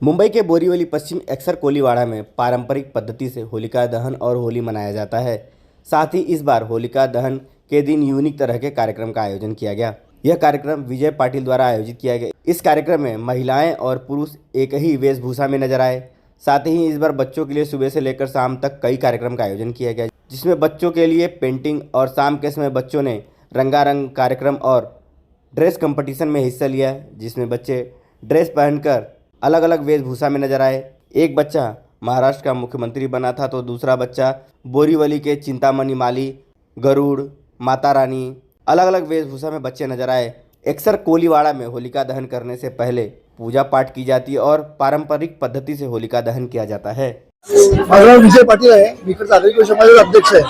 मुंबई के बोरीवली पश्चिम एक्सर कोलीवाड़ा में पारंपरिक पद्धति से होलिका दहन और होली मनाया जाता है। साथ ही इस बार होलिका दहन के दिन यूनिक तरह के कार्यक्रम का आयोजन किया गया। यह कार्यक्रम विजय पाटिल द्वारा आयोजित किया गया। इस कार्यक्रम में महिलाएं और पुरुष एक ही वेशभूषा में नजर आए। साथ ही इस बार बच्चों के लिए सुबह से लेकर शाम तक कई कार्यक्रम का आयोजन किया गया, जिसमें बच्चों के लिए पेंटिंग और शाम के समय बच्चों ने रंगारंग कार्यक्रम और ड्रेस कंपटीशन में हिस्सा लिया, जिसमें बच्चे ड्रेस पहनकर अलग अलग वेशभूषा में नजर आए। एक बच्चा महाराष्ट्र का मुख्यमंत्री बना था तो दूसरा बच्चा बोरीवली के चिंतामणि माली, गरुड़, माता रानी, अलग अलग वेशभूषा में बच्चे नजर आए। एक्सर कोलीवाड़ा में होलिका दहन करने से पहले पूजा पाठ की जाती है और पारंपरिक पद्धति से होलिका दहन किया जाता है। माझं नाव विजय पाटील आहे, मी इकडचा आरोग्य समाजाचा अध्यक्ष आहे।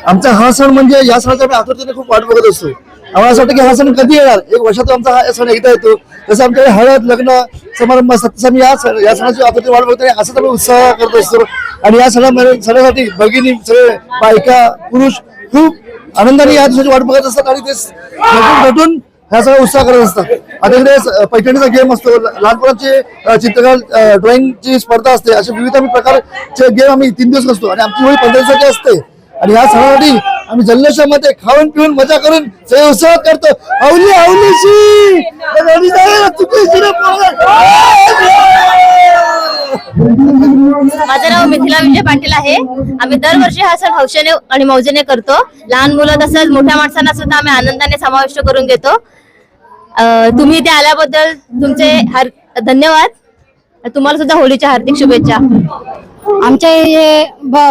आमचा हा सण म्हणजे या सणाचा आम्ही आतुरतेने खूप वाट बघत असतो। आम्हाला असं वाटतं की हा सण कधी येणार, एक वर्षातून आमचा हा सण एकदा येतो। जसं आमच्याकडे हळद, लग्न समारंभ असतात तसं आम्ही या सणाची आतुरतेने वाट बघतो आणि असंच आम्ही उत्साह करत असतो। आणि या सणासाठी भगिनी, सगळे बायका, पुरुष खूप आनंदाने या दिवसाची वाट बघत असतात आणि ते भेटून ह्या सगळा उत्साह करत असतात। आता इकडे पैठणीचा गेम असतो, लहान मुलांचे चित्रकला, ड्रॉइंगची स्पर्धा असते, असे विविध प्रकारचे गेम आम्ही 3 दिवस असतो आणि आमची होळी 15 दिवसाची असते। आणि या सणासाठी आम्ही जल्लोषामध्ये खाऊन पिऊन मजा करून सगळे उत्साह करतो। आवली आवलीशी माझं नाव मिथिला विजय पाटील आहे। आम्ही दरवर्षी हा सण हौशेने आणि मौजेने करतो। लहान मुलं तसंच मोठ्या माणसांना सुद्धा आम्ही आनंदाने समाविष्ट करून घेतो। तुम्ही इथे आल्याबद्दल तुमचे धन्यवाद। तुम्हाला सुद्धा होळीच्या हार्दिक शुभेच्छा। आमच्या हे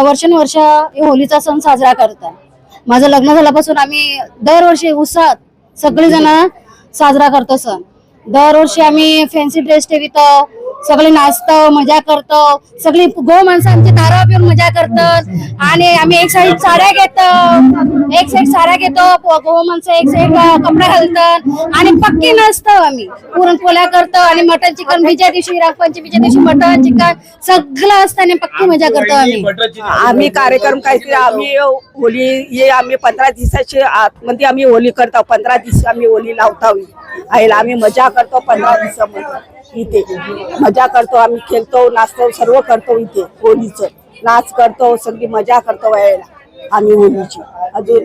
वर्षानुवर्ष होळीचा सण साजरा करतात। माझं लग्न झाल्यापासून आम्ही दरवर्षी उत्साहात सगळे जण साजरा करतो सण। दरवर्षी आम्ही फॅन्सी ड्रेस ठेवतो, सगळे नाचतो, मजा करतो। सगळी गो माणसं आमच्या दारावर पिऊन मजा करतात आणि आम्ही एक साईड साड्या घेतो, गो माणसं एक साईड कपडे घालतात आणि पक्की नाचतो। आम्ही पुरणपोळ्या करतो आणि मटन चिकन विजया दिवशी, नागपंचमीच्या दिवशी मटन चिकन सगळं असतं आणि पक्की मजा करतो। आम्ही कार्यक्रम काहीतरी आम्ही होली आम्ही 15 दिवसाची आतमध्ये आम्ही होली करतो। 15 दिवस आम्ही होली लावतो आईला। आम्ही मजा करतो 15 दिवसामध्ये इथे मजा करतो, आम्ही खेळतो, नाचतो, सर्व करतो। इथे होलीचं नाच करतो, सगळी मजा करतो यायला आम्ही होलीची। अजून